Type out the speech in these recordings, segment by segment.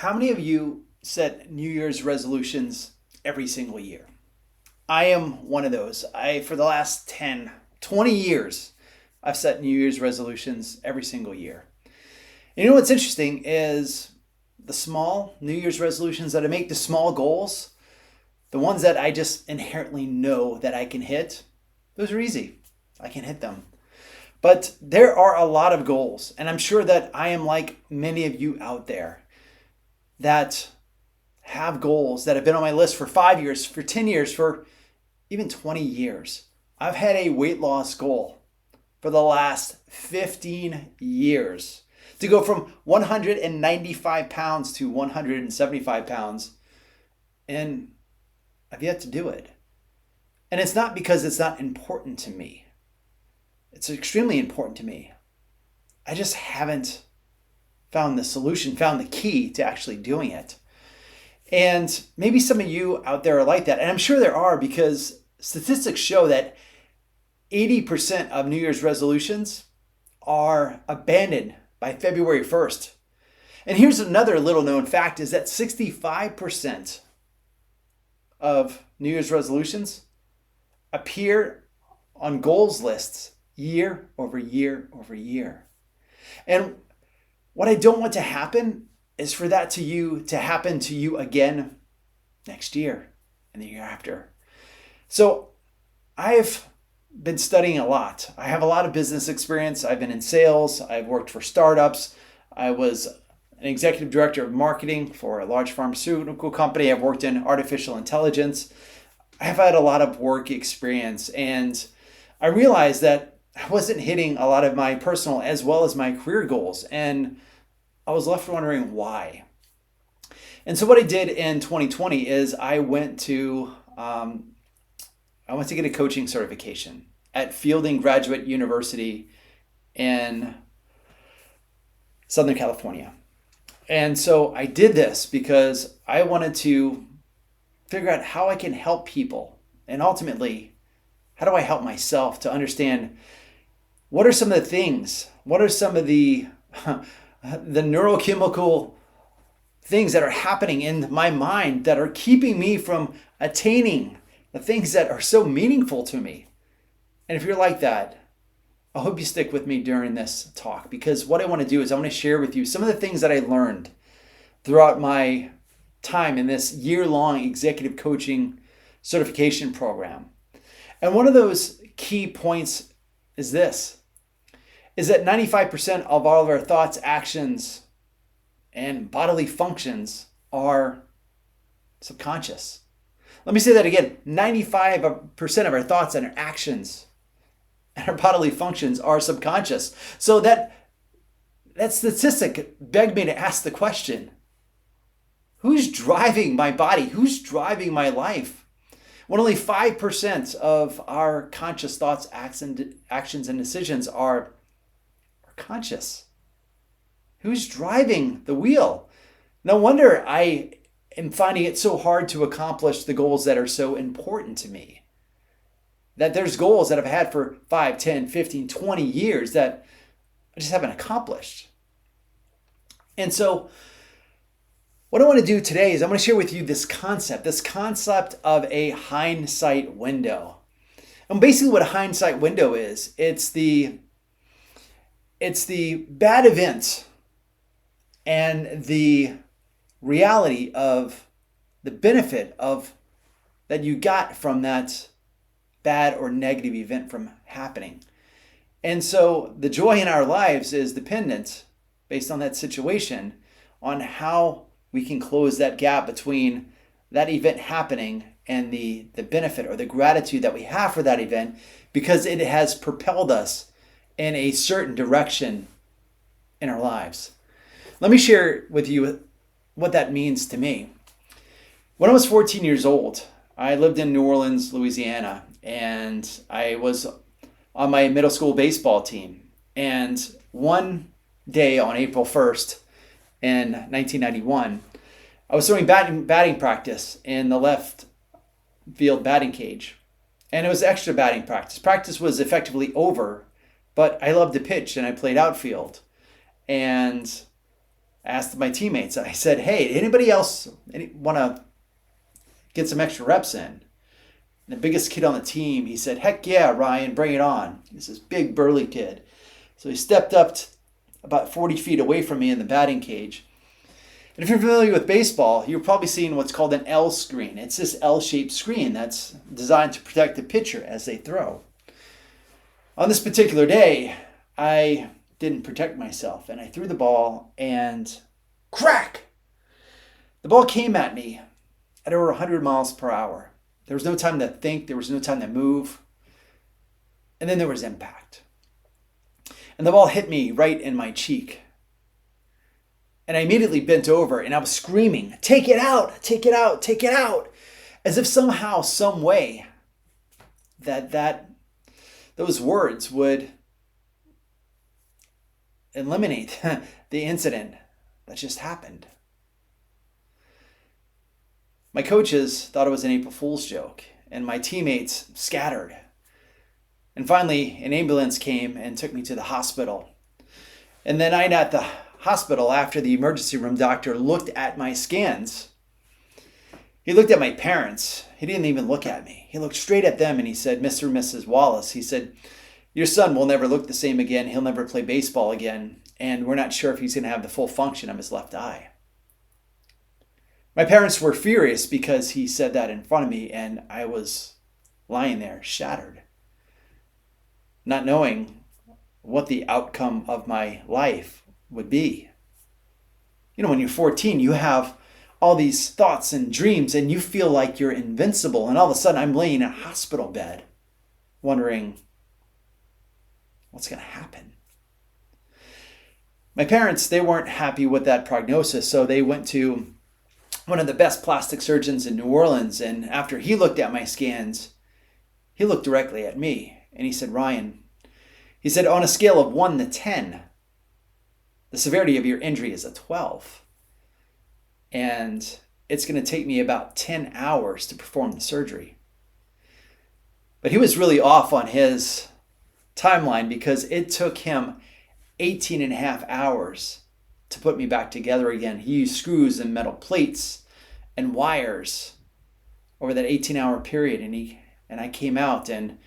How many of you set New Year's resolutions every single year? I am one of those. For the last 10, 20 years, I've set New Year's resolutions every single year. And you know what's interesting is the small New Year's resolutions that I make, the small goals, the ones that I just inherently know that I can hit, those are easy. I can hit them. But there are a lot of goals, and I'm sure that I am like many of you out there that have goals that have been on my list for 5 years, for 10 years, for even 20 years. I've had a weight loss goal for the last 15 years to go from 195 pounds to 175 pounds, and I've yet to do it. And it's not because it's not important to me. It's extremely important to me. I just haven't found the solution, found the key to actually doing it. And maybe some of you out there are like that. And I'm sure there are, because statistics show that 80% of New Year's resolutions are abandoned by February 1st. And here's another little known fact is that 65% of New Year's resolutions appear on goals lists year over year over year. And what I don't want to happen is for that to happen to you again next year and the year after. So I've been studying a lot. I have a lot of business experience. I've been in sales. I've worked for startups. I was an executive director of marketing for a large pharmaceutical company. I've worked in artificial intelligence. I've had a lot of work experience, and I realized that I wasn't hitting a lot of my personal as well as my career goals, and I was left wondering why. And so what I did in 2020 is I went to get a coaching certification at Fielding Graduate University in Southern California. And so I did this because I wanted to figure out how I can help people, and ultimately, how do I help myself to understand what are some of the things, what are some of the neurochemical things that are happening in my mind that are keeping me from attaining the things that are so meaningful to me. And if you're like that, I hope you stick with me during this talk, because what I want to do is I want to share with you some of the things that I learned throughout my time in this year-long executive coaching certification program. And one of those key points is this, is that 95% of all of our thoughts, actions, and bodily functions are subconscious. Let me say that again. 95% of our thoughts and our actions and our bodily functions are subconscious. So that statistic begged me to ask the question, who's driving my body? Who's driving my life? When only 5% of our conscious thoughts, actions, and decisions are conscious. Who's driving the wheel? No wonder I am finding it so hard to accomplish the goals that are so important to me. That there's goals that I've had for 5, 10, 15, 20 years that I just haven't accomplished. And so what I want to do today is I'm going to share with you this concept of a hindsight window. And basically what a hindsight window is, it's the bad events and the reality of the benefit of that you got from that bad or negative event from happening. And so the joy in our lives is dependent, based on that situation, on how we can close that gap between that event happening and the benefit or the gratitude that we have for that event, because it has propelled us in a certain direction in our lives. Let me share with you what that means to me. When I was 14 years old, I lived in New Orleans, Louisiana, and I was on my middle school baseball team. And one day on April 1st in 1991, I was throwing batting practice in the left field batting cage. And it was extra batting practice. Practice was effectively over, but I loved to pitch and I played outfield. And I asked my teammates, I said, hey, anybody else want to get some extra reps in? And the biggest kid on the team, he said, heck yeah, Ryan, bring it on. He's this big burly kid. So he stepped up about 40 feet away from me in the batting cage. And if you're familiar with baseball, you're probably seeing what's called an L screen. It's this L-shaped screen that's designed to protect the pitcher as they throw. On this particular day, I didn't protect myself, and I threw the ball, and crack! The ball came at me at over 100 miles per hour. There was no time to think. There was no time to move. And then there was impact. And the ball hit me right in my cheek. And I immediately bent over, and I was screaming, take it out, take it out, take it out. As if somehow, some way, those words would eliminate the incident that just happened. My coaches thought it was an April Fool's joke, and my teammates scattered. And finally, an ambulance came and took me to the hospital. And the night at the hospital, after the emergency room doctor looked at my scans, he looked at my parents. He didn't even look at me. He looked straight at them and he said, Mr. and Mrs. Wallace, he said, your son will never look the same again. He'll never play baseball again. And we're not sure if he's going to have the full function of his left eye. My parents were furious because he said that in front of me, and I was lying there shattered, not knowing what the outcome of my life would be. You know, when you're 14, you have all these thoughts and dreams, and you feel like you're invincible. And all of a sudden, I'm laying in a hospital bed wondering, what's going to happen? My parents, they weren't happy with that prognosis, so they went to one of the best plastic surgeons in New Orleans, and after he looked at my scans, he looked directly at me, and he said, Ryan, he said, on a scale of 1 to 10, the severity of your injury is a 12, and it's going to take me about 10 hours to perform the surgery. But he was really off on his timeline because it took him 18 and a half hours to put me back together again. He used screws and metal plates and wires over that 18-hour period, and I came out, and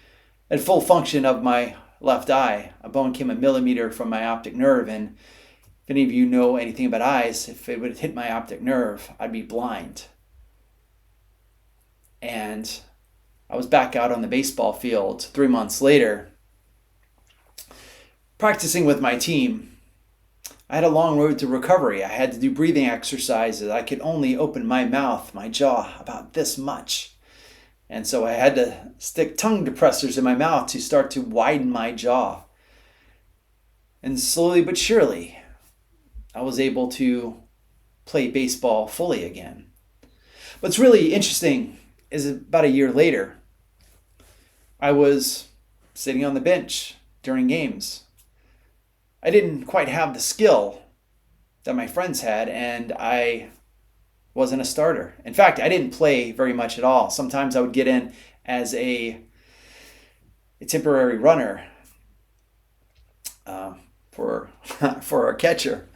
at full function of my left eye, a bone came a millimeter from my optic nerve, and if any of you know anything about eyes, if it would hit my optic nerve, I'd be blind. And I was back out on the baseball field 3 months later, practicing with my team. I had a long road to recovery. I had to do breathing exercises. I could only open my mouth, my jaw, about this much. And so I had to stick tongue depressors in my mouth to start to widen my jaw. And slowly but surely, I was able to play baseball fully again. What's really interesting is about a year later, I was sitting on the bench during games. I didn't quite have the skill that my friends had, and I wasn't a starter. In fact, I didn't play very much at all. Sometimes I would get in as a temporary runner for our catcher.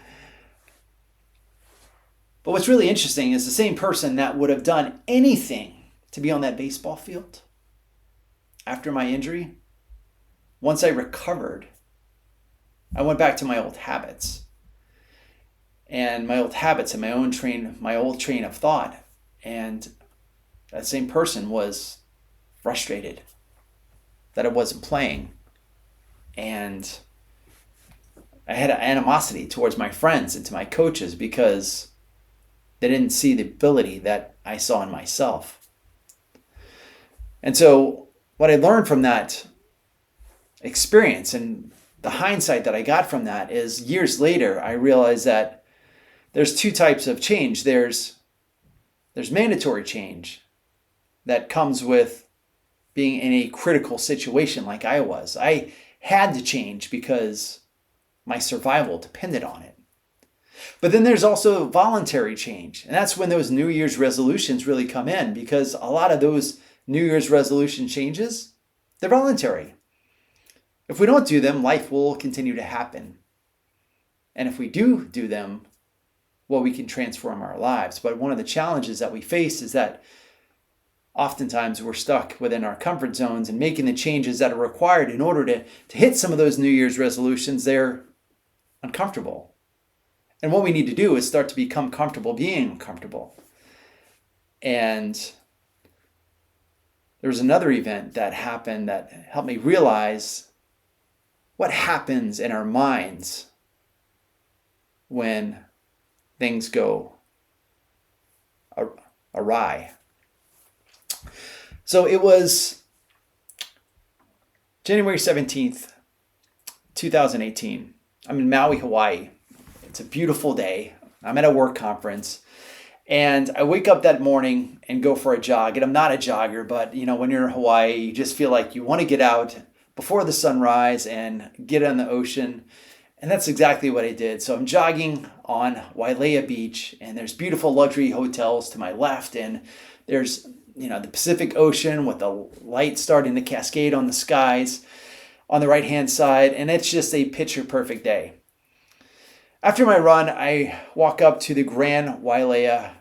But what's really interesting is the same person that would have done anything to be on that baseball field after my injury, once I recovered, I went back to my old habits. And my old habits and my old train of thought. And that same person was frustrated that I wasn't playing. And I had an animosity towards my friends and to my coaches because they didn't see the ability that I saw in myself. And so what I learned from that experience and the hindsight that I got from that is years later, I realized that there's two types of change. There's mandatory change that comes with being in a critical situation like I was. I had to change because my survival depended on it. But then there's also voluntary change. And that's when those New Year's resolutions really come in, because a lot of those New Year's resolution changes, they're voluntary. If we don't do them, life will continue to happen. And if we do them, what we can transform our lives. But one of the challenges that we face is that oftentimes we're stuck within our comfort zones, and making the changes that are required in order to hit some of those New Year's resolutions, they're uncomfortable. And what we need to do is start to become comfortable being uncomfortable. And there was another event that happened that helped me realize what happens in our minds when things go awry. So it was January 17th, 2018. I'm in Maui, Hawaii. It's a beautiful day. I'm at a work conference. And I wake up that morning and go for a jog. And I'm not a jogger, but when you're in Hawaii, you just feel like you want to get out before the sunrise and get on the ocean. And that's exactly what I did. So I'm jogging on Wailea Beach, and there's beautiful luxury hotels to my left. And there's, the Pacific Ocean with the light starting to cascade on the skies on the right-hand side. And it's just a picture-perfect day. After my run, I walk up to the Grand Wailea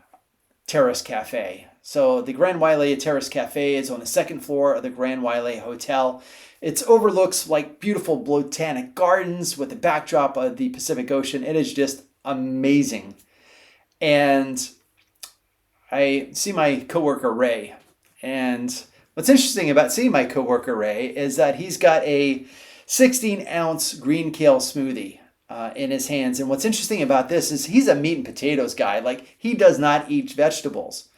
Terrace Cafe. So the Grand Wailea Terrace Cafe is on the second floor of the Grand Wailea Hotel. It overlooks like beautiful botanic gardens with the backdrop of the Pacific Ocean. It is just amazing. And I see my coworker Ray. And what's interesting about seeing my coworker Ray is that he's got a 16-ounce green kale smoothie in his hands. And what's interesting about this is he's a meat and potatoes guy. Like, he does not eat vegetables.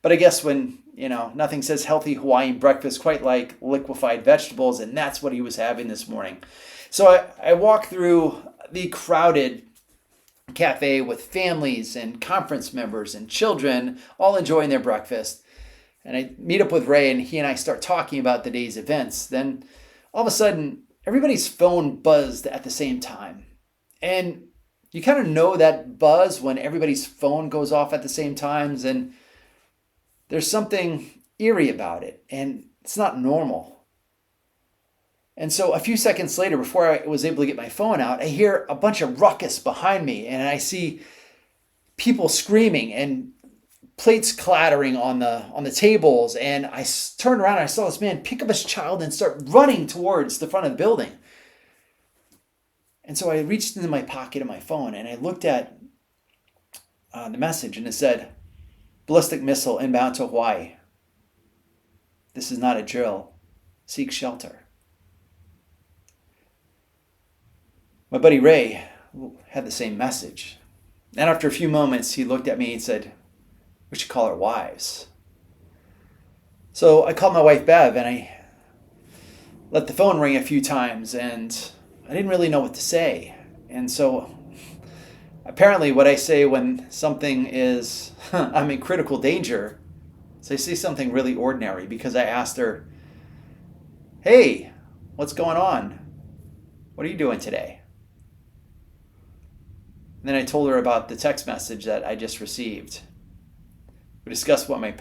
But I guess when, nothing says healthy Hawaiian breakfast quite like liquefied vegetables, and that's what he was having this morning. So I walk through the crowded cafe with families and conference members and children all enjoying their breakfast. And I meet up with Ray, and he and I start talking about the day's events. Then all of a sudden, everybody's phone buzzed at the same time. And you kind of know that buzz when everybody's phone goes off at the same times, and there's something eerie about it, and it's not normal. And so a few seconds later, before I was able to get my phone out, I hear a bunch of ruckus behind me, and I see people screaming and plates clattering on the tables. And I turned around and I saw this man pick up his child and start running towards the front of the building. And so I reached into my pocket of my phone and I looked at the message, and it said, "Ballistic missile inbound to Hawaii. This is not a drill. Seek shelter." My buddy Ray had the same message. And after a few moments, he looked at me and said, "We should call our wives." So I called my wife Bev, and I let the phone ring a few times, and I didn't really know what to say. And so apparently what I say when something is, I'm in critical danger, is I say something really ordinary, because I asked her, "Hey, what's going on? What are you doing today?" And then I told her about the text message that I just received. We discussed what my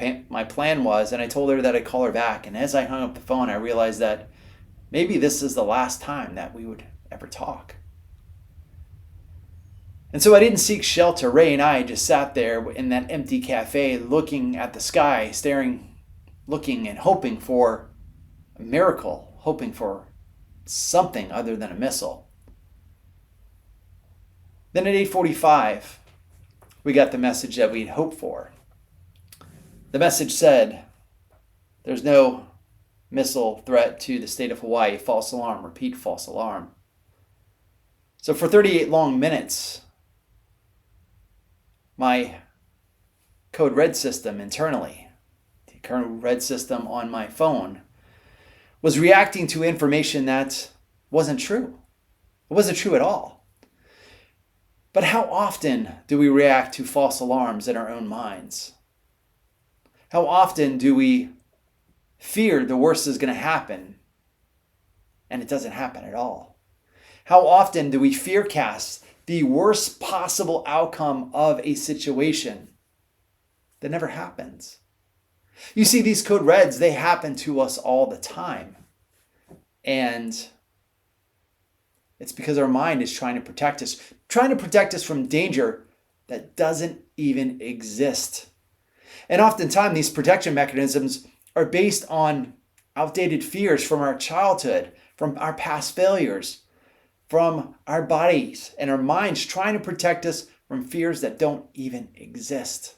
plan was, and I told her that I'd call her back. And as I hung up the phone, I realized that maybe this is the last time that we would ever talk. And so I didn't seek shelter. Ray and I just sat there in that empty cafe looking at the sky, looking and hoping for a miracle, hoping for something other than a missile. Then at 8:45, we got the message that we'd hoped for. The message said, "There's no missile threat to the state of Hawaii. False alarm. Repeat, false alarm." So for 38 long minutes, my code red system internally, the code red system on my phone, was reacting to information that wasn't true. It wasn't true at all. But how often do we react to false alarms in our own minds? How often do we fear the worst is going to happen and it doesn't happen at all? How often do we fearcast the worst possible outcome of a situation that never happens? You see, these code reds, they happen to us all the time. And it's because our mind is trying to protect us from danger that doesn't even exist. And oftentimes these protection mechanisms are based on outdated fears from our childhood, from our past failures, from our bodies and our minds trying to protect us from fears that don't even exist.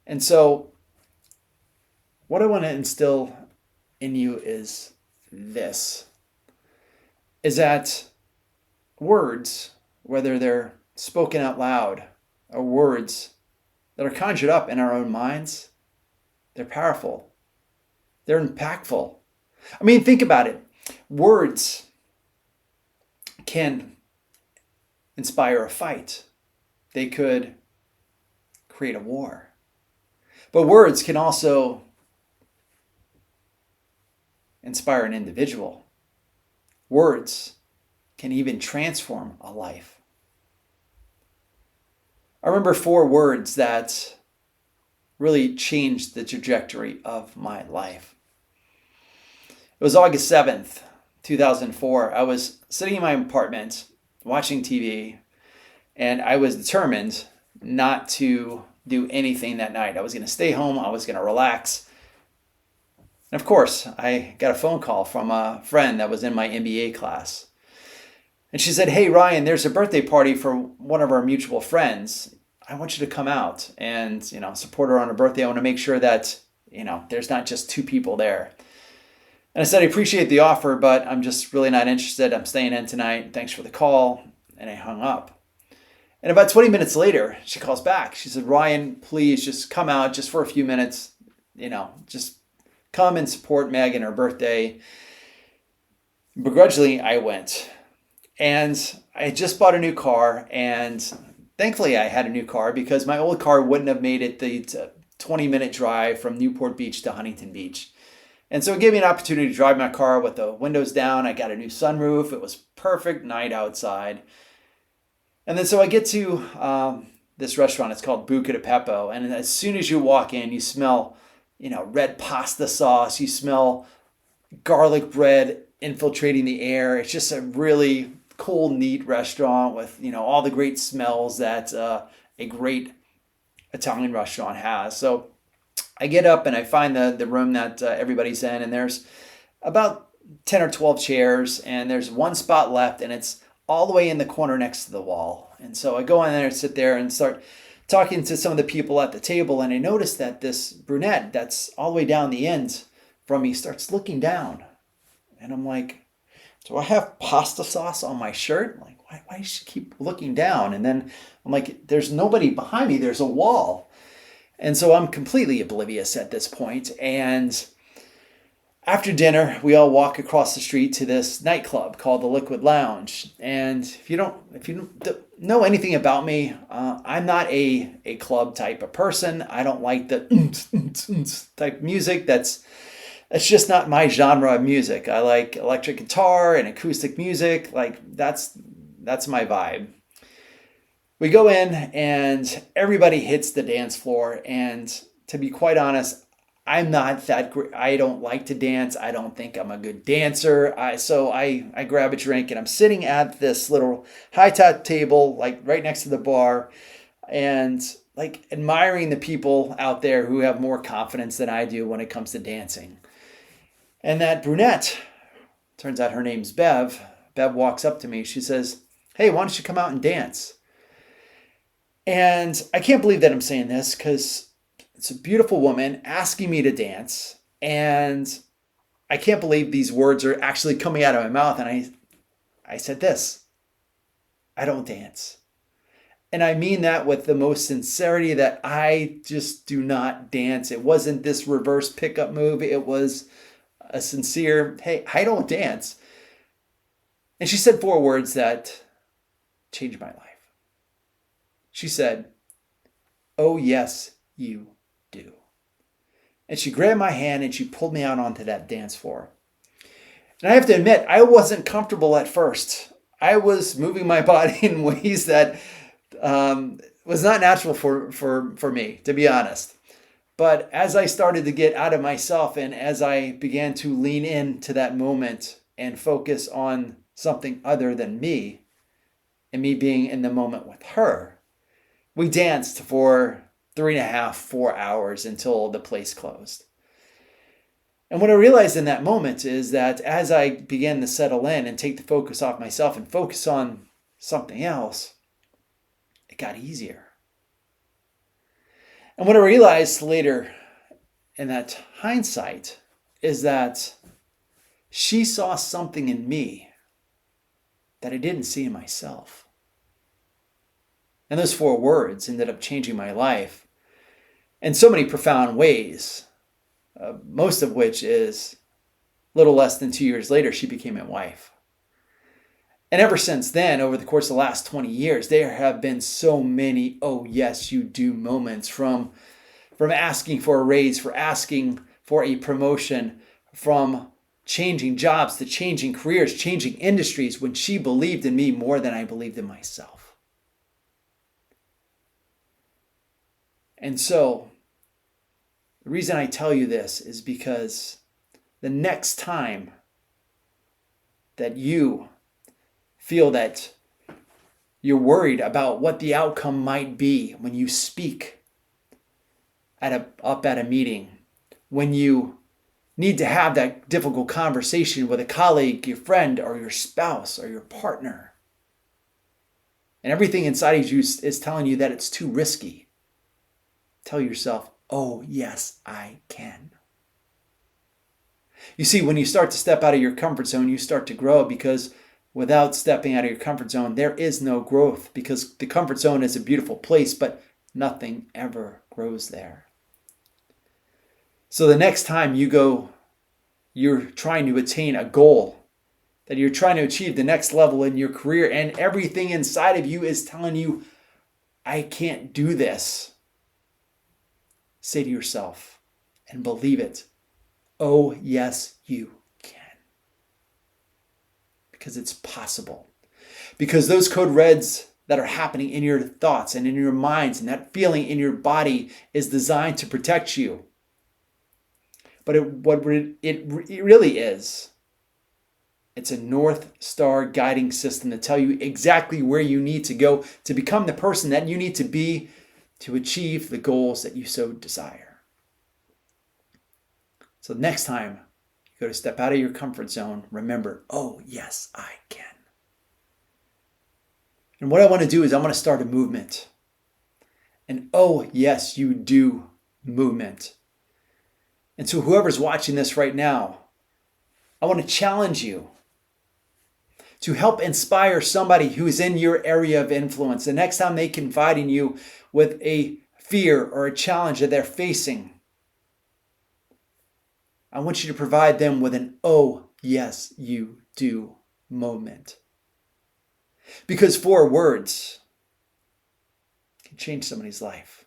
And so what I want to instill in you is this, is that words, whether they're spoken out loud or words that are conjured up in our own minds, they're powerful. They're impactful. I mean, think about it. Words can inspire a fight. They could create a war. But words can also inspire an individual. Words can even transform a life. I remember 4 words that really changed the trajectory of my life. It was August 7th, 2004. I was sitting in my apartment watching TV, and I was determined not to do anything that night. I was going to stay home. I was going to relax. And of course, I got a phone call from a friend that was in my MBA class. And she said, "Hey, Ryan, there's a birthday party for one of our mutual friends. I want you to come out and, support her on her birthday. I want to make sure that, there's not just 2 people there." And I said, "I appreciate the offer, but I'm just really not interested. I'm staying in tonight. Thanks for the call." And I hung up. And about 20 minutes later, she calls back. She said, "Ryan, please just come out just for a few minutes. Just come and support Meg in her birthday." Begrudgingly, I went. And I had just bought a new car. And thankfully, I had a new car because my old car wouldn't have made it the 20-minute drive from Newport Beach to Huntington Beach. And so it gave me an opportunity to drive my car with the windows down. I got a new sunroof. It was perfect night outside. And then so I get to this restaurant. It's called Buca di Beppo. And as soon as you walk in, you smell, red pasta sauce. You smell garlic bread infiltrating the air. It's just a really cool, neat restaurant with, all the great smells that a great Italian restaurant has. So I get up and I find the room that everybody's in, and there's about 10 or 12 chairs, and there's one spot left, and it's all the way in the corner next to the wall. And so I go in there and sit there and start talking to some of the people at the table, and I notice that this brunette that's all the way down the end from me starts looking down. And I'm like, "Do I have pasta sauce on my shirt?" I'm like, why does she keep looking down? And then I'm like, there's nobody behind me. There's a wall. And so I'm completely oblivious at this point. And after dinner, we all walk across the street to this nightclub called the Liquid Lounge. And if you don't know anything about me, I'm not a club type of person. I don't like the type music. That's just not my genre of music. I like electric guitar and acoustic music. Like that's my vibe. We go in and everybody hits the dance floor. And to be quite honest, I'm not that great. I don't like to dance. I don't think I'm a good dancer. So I grab a drink and I'm sitting at this little high top table, like right next to the bar, and like admiring the people out there who have more confidence than I do when it comes to dancing. And that brunette, turns out her name's Bev. Bev walks up to me. She says, "Hey, why don't you come out and dance?" And I can't believe that I'm saying this because it's a beautiful woman asking me to dance. And I can't believe these words are actually coming out of my mouth. And I said this: "I don't dance." And I mean that with the most sincerity, that I just do not dance. It wasn't this reverse pickup move. It was a sincere, "Hey, I don't dance." And she said 4 words that changed my life. She said, "Oh, yes, you do." And she grabbed my hand and she pulled me out onto that dance floor. And I have to admit, I wasn't comfortable at first. I was moving my body in ways that was not natural for me, to be honest. But as I started to get out of myself and as I began to lean into that moment and focus on something other than me, and me being in the moment with her, we danced for 3.5, 4 hours until the place closed. And what I realized in that moment is that as I began to settle in and take the focus off myself and focus on something else, it got easier. And what I realized later in that hindsight is that she saw something in me that I didn't see in myself. And those 4 words ended up changing my life in so many profound ways, most of which is a little less than 2 years later, she became my wife. And ever since then, over the course of the last 20 years, there have been so many, oh yes, you do moments from asking for a raise, for asking for a promotion, from changing jobs to changing careers, changing industries, when she believed in me more than I believed in myself. And so, the reason I tell you this is because the next time that you feel that you're worried about what the outcome might be when you speak up at a meeting, when you need to have that difficult conversation with a colleague, your friend, or your spouse, or your partner, and everything inside of you is telling you that it's too risky, tell yourself, oh yes, I can. You see, when you start to step out of your comfort zone, you start to grow, because without stepping out of your comfort zone, there is no growth, because the comfort zone is a beautiful place, but nothing ever grows there. So the next time you're trying to attain a goal, that you're trying to achieve the next level in your career, and everything inside of you is telling you, I can't do this, say to yourself and believe it, oh yes, you can. Because it's possible. Because those code reds that are happening in your thoughts and in your minds and that feeling in your body is designed to protect you. But what it really is, it's a North Star guiding system to tell you exactly where you need to go to become the person that you need to be to achieve the goals that you so desire. So next time you go to step out of your comfort zone, remember, oh yes, I can. And what I want to do is I want to start a movement. And oh yes, you do movement. And so whoever's watching this right now, I want to challenge you to help inspire somebody who is in your area of influence. The next time they confide in you with a fear or a challenge that they're facing, I want you to provide them with an oh yes, you do moment. Because 4 words can change somebody's life.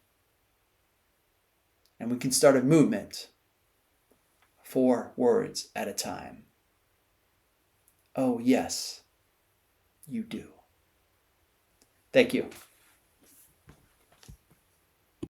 And we can start a movement 4 words at a time. Oh yes, you do. Thank you.